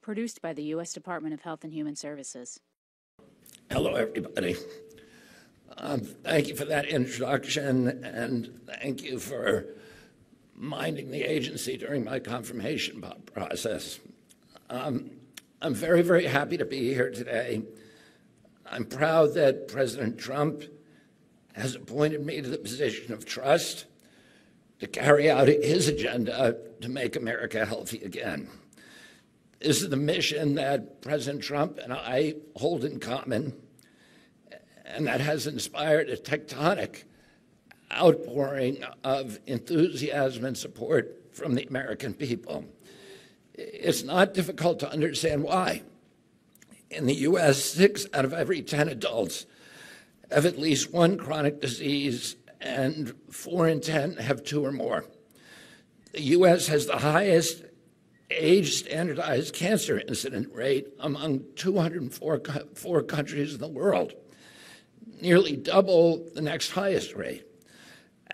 Produced by the U.S. Department of Health and Human Services. Hello, everybody. Thank you for that introduction, and thank you for minding the agency during my confirmation process. I'm very, very happy to be here today. I'm proud that President Trump has appointed me to the position of trust to carry out his agenda to make America healthy again. This is the mission that President Trump and I hold in common, and that has inspired a tectonic outpouring of enthusiasm and support from the American people. It's not difficult to understand why. In the U.S., 6 out of every 10 adults have at least one chronic disease, and 4 in 10 have 2 or more. The U.S. has the highest age-standardized cancer incident rate among 204 countries in the world, nearly double the next highest rate.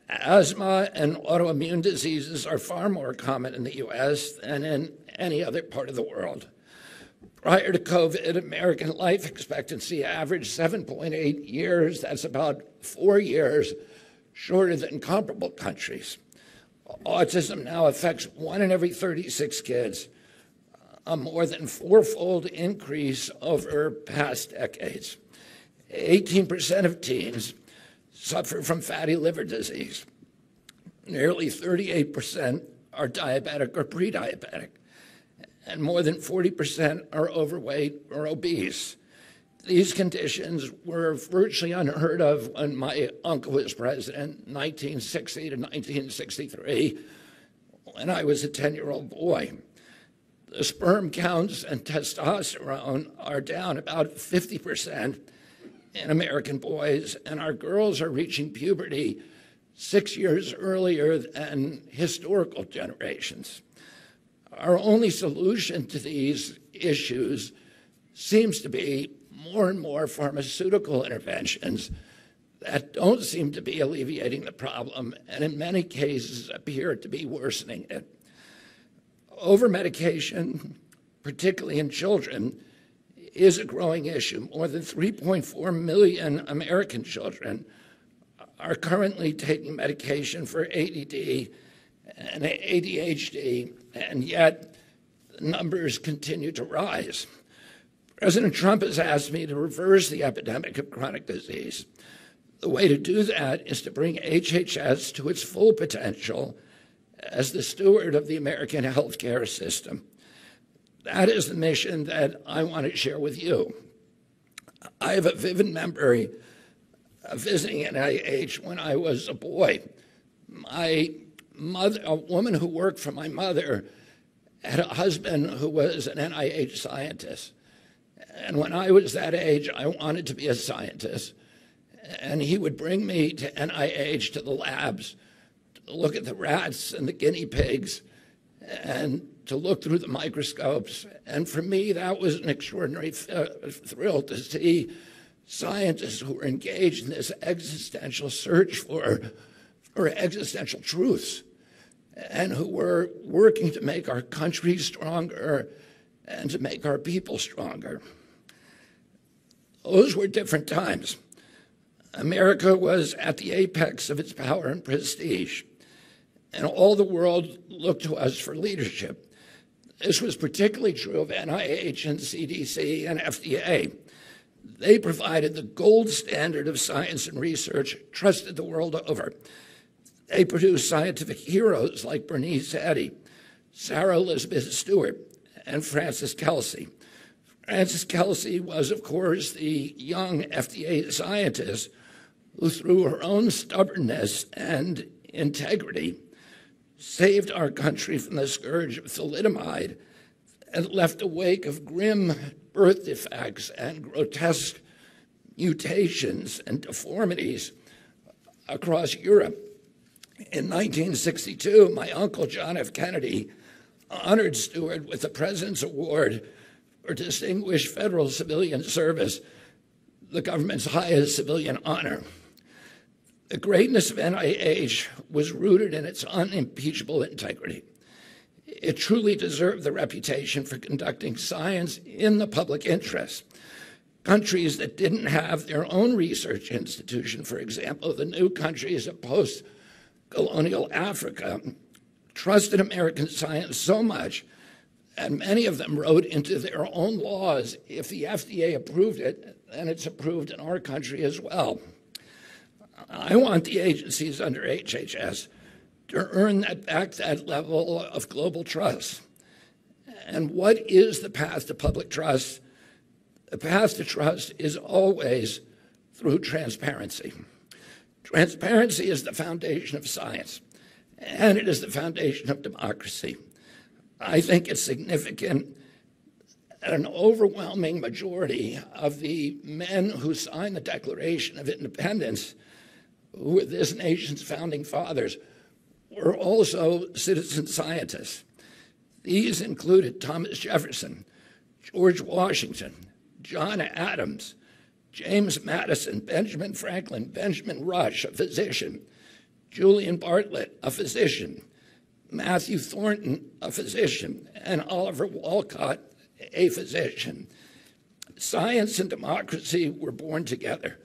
Asthma and autoimmune diseases are far more common in the U.S. than in any other part of the world. Prior to COVID, American life expectancy averaged 7.8 years. That's about 4 years shorter than comparable countries. Autism now affects 1 in every 36 kids, a more than 4-fold increase over past decades. 18% of teens suffer from fatty liver disease. Nearly 38% are diabetic or pre-diabetic, and more than 40% are overweight or obese. These conditions were virtually unheard of when my uncle was president, 1960 to 1963, when I was a 10-year-old boy. The sperm counts and testosterone are down about 50% in American boys, and our girls are reaching puberty 6 years earlier than historical generations. Our only solution to these issues seems to be more and more pharmaceutical interventions that don't seem to be alleviating the problem, and in many cases appear to be worsening it. Over-medication, particularly in children, is a growing issue. More than 3.4 million American children are currently taking medication for ADD and ADHD, and yet the numbers continue to rise. President Trump has asked me to reverse the epidemic of chronic disease. The way to do that is to bring HHS to its full potential as the steward of the American healthcare system. That is the mission that I want to share with you. I have a vivid memory of visiting NIH when I was a boy. My mother, a woman who worked for my mother, had a husband who was an NIH scientist. And when I was that age, I wanted to be a scientist. And he would bring me to NIH, to the labs, to look at the rats and the guinea pigs, and to look through the microscopes. And for me, that was an extraordinary thrill to see scientists who were engaged in this existential search for existential truths, and who were working to make our country stronger and to make our people stronger. Those were different times. America was at the apex of its power and prestige, and all the world looked to us for leadership. This was particularly true of NIH and CDC and FDA. They provided the gold standard of science and research, trusted the world over. They produced scientific heroes like Bernice Eddy, Sarah Elizabeth Stewart, and Frances Kelsey. Frances Kelsey was, of course, the young FDA scientist who, through her own stubbornness and integrity, saved our country from the scourge of thalidomide and left a wake of grim birth defects and grotesque mutations and deformities across Europe. In 1962, my uncle, John F. Kennedy, honored Stewart with the President's Award for Distinguished Federal Civilian Service, the government's highest civilian honor. The greatness of NIH was rooted in its unimpeachable integrity. It truly deserved the reputation for conducting science in the public interest. Countries that didn't have their own research institution, for example, the new countries of post-colonial Africa, trusted American science so much, and many of them wrote into their own laws, if the FDA approved it, then it's approved in our country as well. I want the agencies under HHS to earn that level of global trust. And what is the path to public trust? The path to trust is always through transparency. Transparency is the foundation of science, and it is the foundation of democracy. I think it's significant that an overwhelming majority of the men who signed the Declaration of Independence, who were this nation's founding fathers, were also citizen scientists. These included Thomas Jefferson, George Washington, John Adams, James Madison, Benjamin Franklin, Benjamin Rush, a physician, Julian Bartlett, a physician, Matthew Thornton, a physician, and Oliver Wolcott, a physician. Science and democracy were born together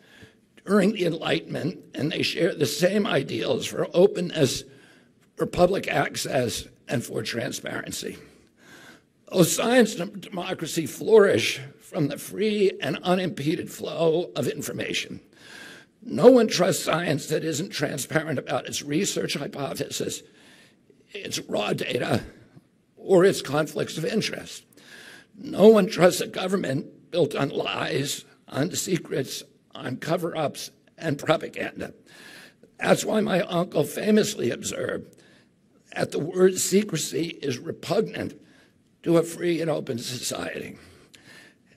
during the Enlightenment, and they share the same ideals for openness, for public access, and for transparency. Science and democracy flourish from the free and unimpeded flow of information. No one trusts science that isn't transparent about its research hypothesis, its raw data, or its conflicts of interest. No one trusts a government built on lies, on secrets, on cover-ups, and propaganda. That's why my uncle famously observed that the word secrecy is repugnant to a free and open society.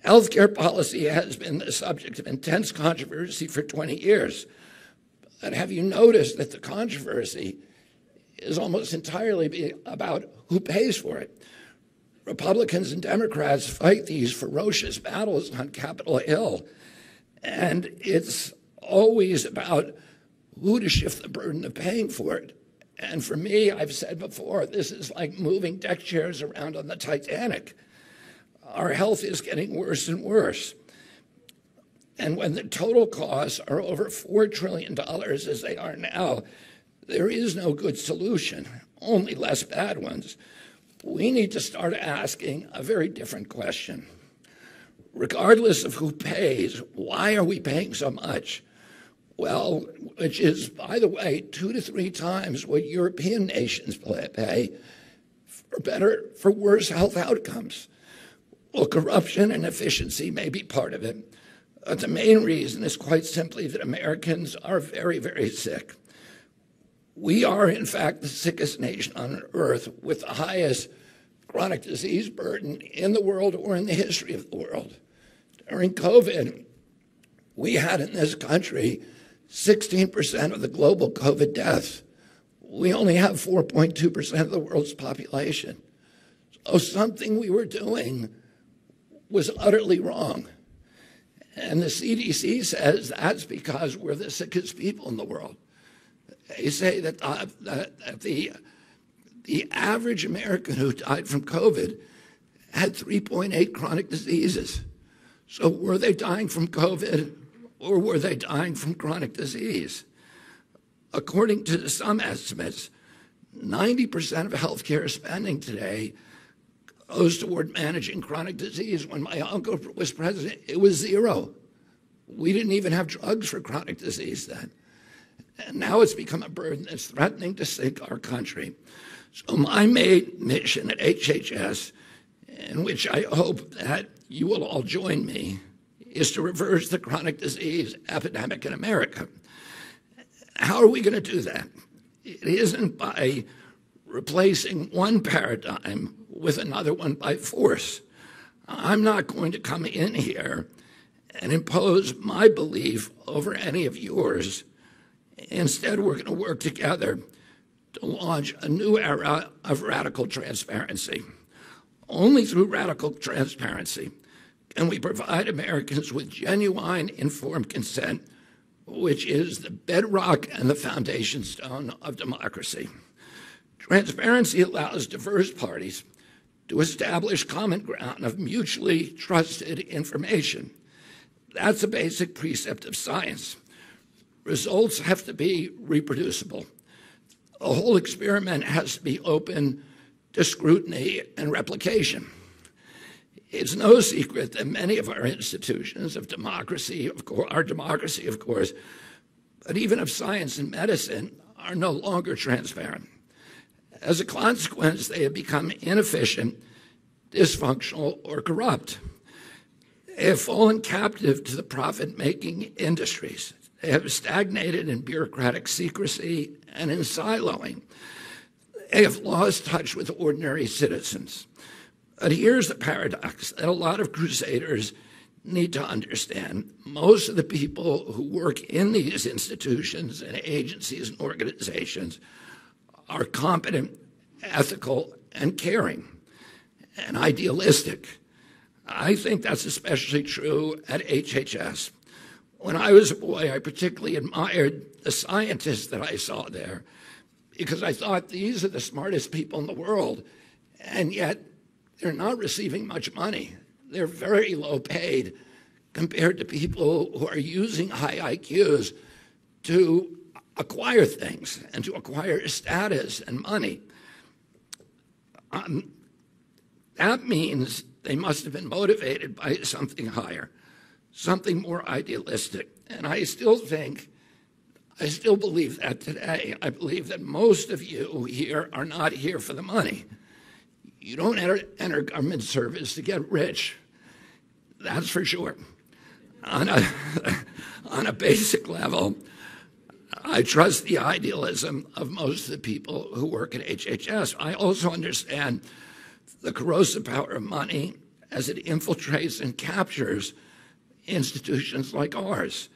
Healthcare policy has been the subject of intense controversy for 20 years. But have you noticed that the controversy is almost entirely about who pays for it? Republicans and Democrats fight these ferocious battles on Capitol Hill, and it's always about who to shift the burden of paying for it. And for me, I've said before, this is like moving deck chairs around on the Titanic. Our health is getting worse and worse. And when the total costs are over $4 trillion, as they are now, there is no good solution, only less bad ones. We need to start asking a very different question. Regardless of who pays, why are we paying so much? Well, which is, by the way, 2 to 3 times what European nations pay for better, for worse health outcomes. Well, corruption and efficiency may be part of it. But the main reason is quite simply that Americans are very, very sick. We are, in fact, the sickest nation on earth with the highest chronic disease burden in the world or in the history of the world. During COVID, we had in this country 16% of the global COVID deaths. We only have 4.2% of the world's population. So something we were doing was utterly wrong. And the CDC says that's because we're the sickest people in the world. They say that the average American who died from COVID had 3.8 chronic diseases. So were they dying from COVID or were they dying from chronic disease? According to some estimates, 90% of healthcare spending today goes toward managing chronic disease. When my uncle was president, it was 0. We didn't even have drugs for chronic disease then. And now it's become a burden that's threatening to sink our country. So my main mission at HHS, in which I hope that you will all join me, is to reverse the chronic disease epidemic in America. How are we going to do that? It isn't by replacing one paradigm with another one by force. I'm not going to come in here and impose my belief over any of yours. Instead, we're going to work together to launch a new era of radical transparency. Only through radical transparency can we provide Americans with genuine informed consent, which is the bedrock and the foundation stone of democracy. Transparency allows diverse parties to establish common ground of mutually trusted information. That's a basic precept of science. Results have to be reproducible. The whole experiment has to be open to scrutiny and replication. It's no secret that many of our institutions of democracy, of course, but even of science and medicine, are no longer transparent. As a consequence, they have become inefficient, dysfunctional, or corrupt. They have fallen captive to the profit-making industries. They have stagnated in bureaucratic secrecy and in siloing. They have lost touch with ordinary citizens. But here's the paradox that a lot of crusaders need to understand. Most of the people who work in these institutions and agencies and organizations are competent, ethical, and caring, and idealistic. I think that's especially true at HHS. When I was a boy, I particularly admired the scientists that I saw there because I thought these are the smartest people in the world, and yet they're not receiving much money. They're very low paid compared to people who are using high IQs to acquire things and to acquire status and money. That means they must have been motivated by something higher, something more idealistic. And I still believe that today. I believe that most of you here are not here for the money. You don't enter government service to get rich. That's for sure. On a basic level, I trust the idealism of most of the people who work at HHS. I also understand the corrosive power of money as it infiltrates and captures institutions like ours.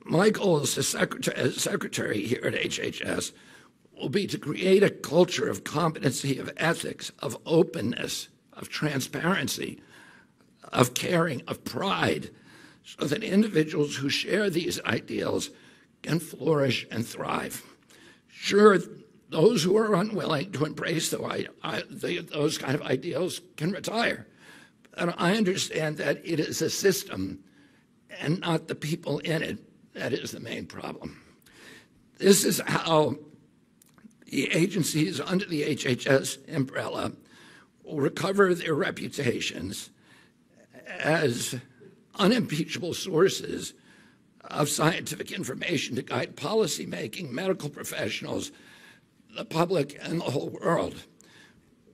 My goal as secretary here at HHS will be to create a culture of competency, of ethics, of openness, of transparency, of caring, of pride, so that individuals who share these ideals can flourish and thrive. Sure, those who are unwilling to embrace those kind of ideals can retire. But I understand that it is a system and not the people in it that is the main problem. This is how the agencies under the HHS umbrella will recover their reputations as unimpeachable sources of scientific information to guide policymaking, medical professionals, the public, and the whole world.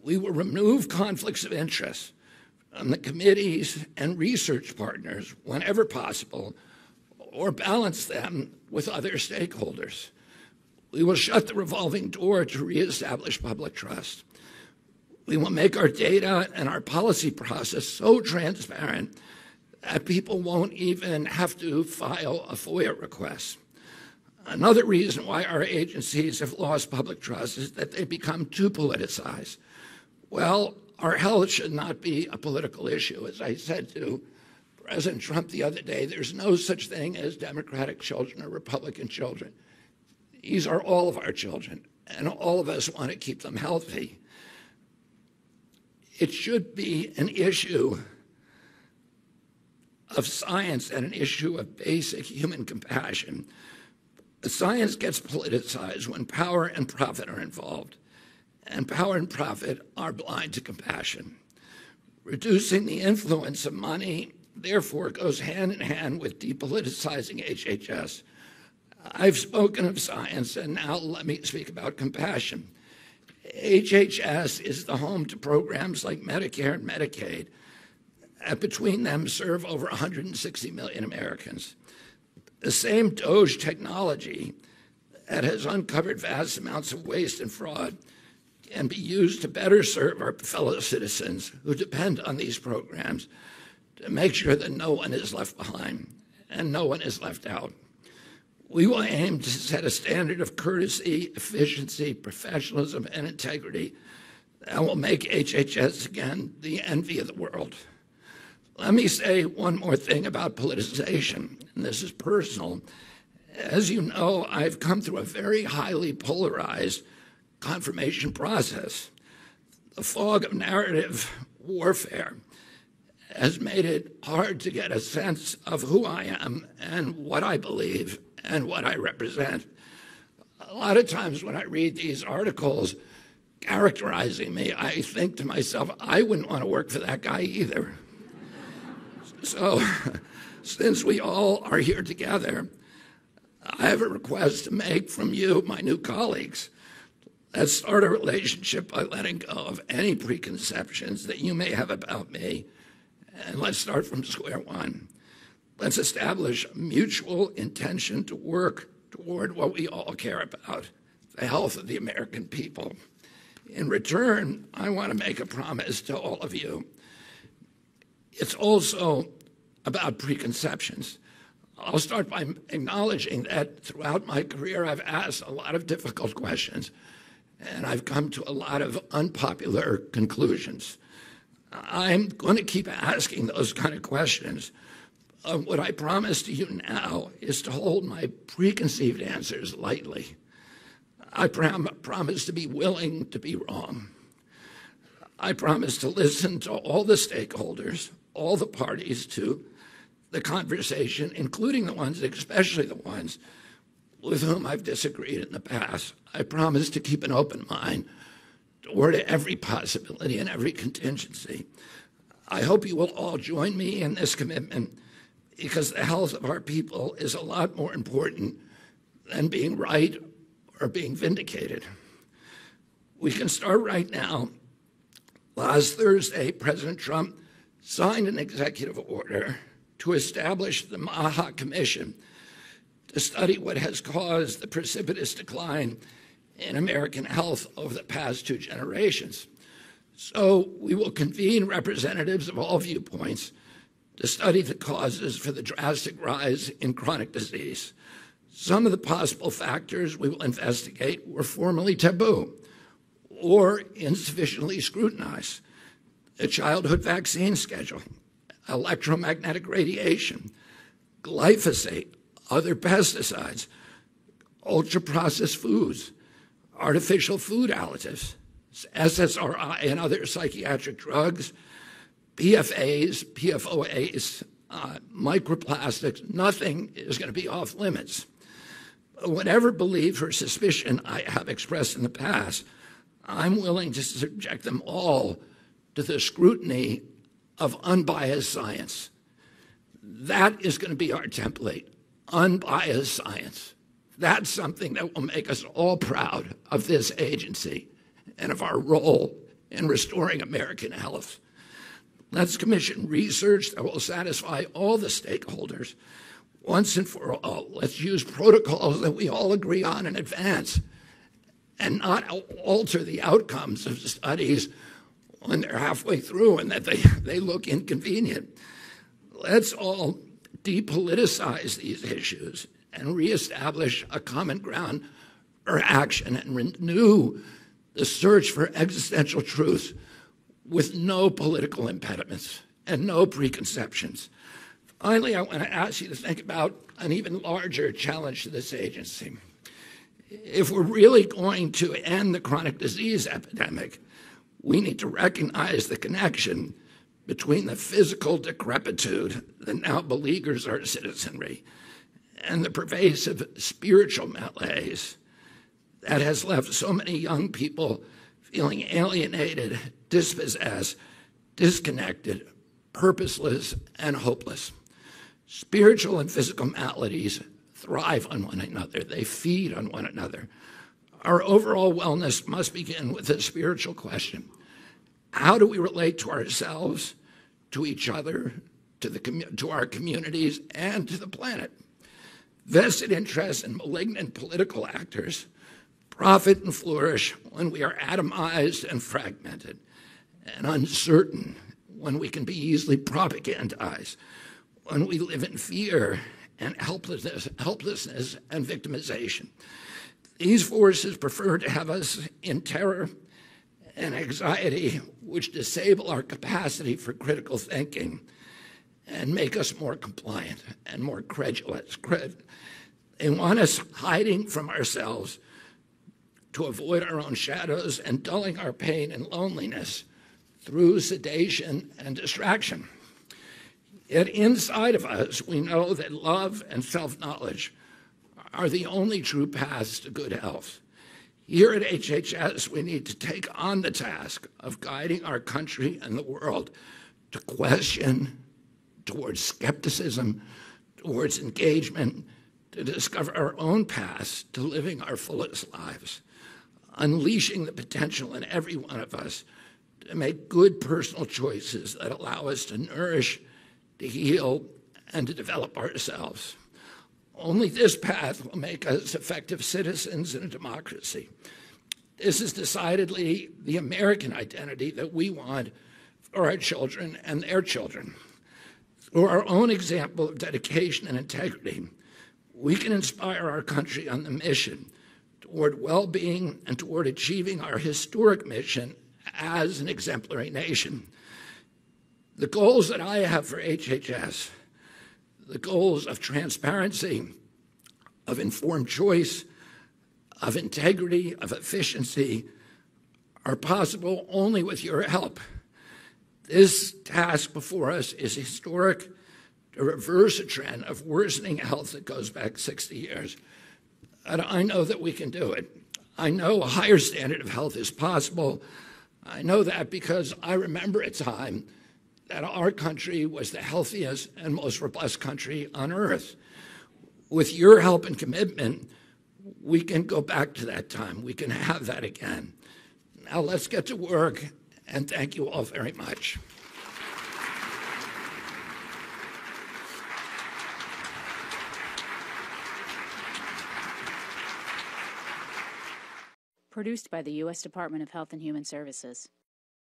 We will remove conflicts of interest from the committees and research partners whenever possible, or balance them with other stakeholders. We will shut the revolving door to reestablish public trust. We will make our data and our policy process so transparent that people won't even have to file a FOIA request. Another reason why our agencies have lost public trust is that they become too politicized. Well, our health should not be a political issue. As I said to President Trump the other day, there's no such thing as Democratic children or Republican children. These are all of our children, and all of us want to keep them healthy. It should be an issue of science and an issue of basic human compassion. Science gets politicized when power and profit are involved, and power and profit are blind to compassion. Reducing the influence of money, therefore, goes hand in hand with depoliticizing HHS. I've spoken of science, and now let me speak about compassion. HHS is the home to programs like Medicare and Medicaid. Between them serve over 160 million Americans. The same Doge technology that has uncovered vast amounts of waste and fraud can be used to better serve our fellow citizens who depend on these programs to make sure that no one is left behind and no one is left out. We will aim to set a standard of courtesy, efficiency, professionalism, and integrity that will make HHS again the envy of the world. Let me say one more thing about politicization, and this is personal. As you know, I've come through a very highly polarized confirmation process. The fog of narrative warfare has made it hard to get a sense of who I am and what I believe and what I represent. A lot of times when I read these articles characterizing me, I think to myself, I wouldn't want to work for that guy either. So, since we all are here together, I have a request to make from you, my new colleagues. Let's start a relationship by letting go of any preconceptions that you may have about me, and let's start from square one. Let's establish a mutual intention to work toward what we all care about, the health of the American people. In return, I want to make a promise to all of you. It's also about preconceptions. I'll start by acknowledging that throughout my career, I've asked a lot of difficult questions, and I've come to a lot of unpopular conclusions. I'm going to keep asking those kind of questions. What I promise to you now is to hold my preconceived answers lightly. I promise to be willing to be wrong. I promise to listen to all the stakeholders, all the parties to the conversation, including the ones, especially the ones with whom I've disagreed in the past. I promise to keep an open mind toward every possibility and every contingency. I hope you will all join me in this commitment, because the health of our people is a lot more important than being right or being vindicated. We can start right now. Last Thursday, President Trump signed an executive order to establish the MAHA Commission to study what has caused the precipitous decline in American health over the past 2 generations. So we will convene representatives of all viewpoints to study the causes for the drastic rise in chronic disease. Some of the possible factors we will investigate were formerly taboo or insufficiently scrutinized. The childhood vaccine schedule, electromagnetic radiation, glyphosate, other pesticides, ultra-processed foods, artificial food additives, SSRI and other psychiatric drugs, PFAs, PFOAs, microplastics. Nothing is going to be off limits. Whatever belief or suspicion I have expressed in the past, I'm willing to subject them all to the scrutiny of unbiased science. That is going to be our template, unbiased science. That's something that will make us all proud of this agency and of our role in restoring American health. Let's commission research that will satisfy all the stakeholders once and for all. Let's use protocols that we all agree on in advance and not alter the outcomes of studies when they're halfway through and that they look inconvenient. Let's all depoliticize these issues and reestablish a common ground for action and renew the search for existential truth with no political impediments and no preconceptions. Finally, I want to ask you to think about an even larger challenge to this agency. If we're really going to end the chronic disease epidemic, we need to recognize the connection between the physical decrepitude that now beleaguers our citizenry and the pervasive spiritual malaise that has left so many young people feeling alienated, dispossessed, disconnected, purposeless, and hopeless. Spiritual and physical maladies thrive on one another. They feed on one another. Our overall wellness must begin with a spiritual question. How do we relate to ourselves, to each other, to our communities, and to the planet? Vested interests and malignant political actors profit and flourish when we are atomized and fragmented, and uncertain when we can be easily propagandized, when we live in fear and helplessness and victimization. These forces prefer to have us in terror and anxiety, which disable our capacity for critical thinking and make us more compliant and more credulous. They want us hiding from ourselves to avoid our own shadows and dulling our pain and loneliness through sedation and distraction. Yet inside of us, we know that love and self-knowledge are the only true paths to good health. Here at HHS, we need to take on the task of guiding our country and the world to question, towards skepticism, towards engagement, to discover our own paths to living our fullest lives, unleashing the potential in every one of us to make good personal choices that allow us to nourish, to heal, and to develop ourselves. Only this path will make us effective citizens in a democracy. This is decidedly the American identity that we want for our children and their children. Through our own example of dedication and integrity, we can inspire our country on the mission toward well-being and toward achieving our historic mission as an exemplary nation. The goals that I have for HHS, the goals of transparency, of informed choice, of integrity, of efficiency, are possible only with your help. This task before us is historic, to reverse a trend of worsening health that goes back 60 years. And I know that we can do it. I know a higher standard of health is possible. I know that because I remember a time that our country was the healthiest and most robust country on earth. With your help and commitment, we can go back to that time. We can have that again. Now let's get to work, and thank you all very much. Produced by the U.S. Department of Health and Human Services.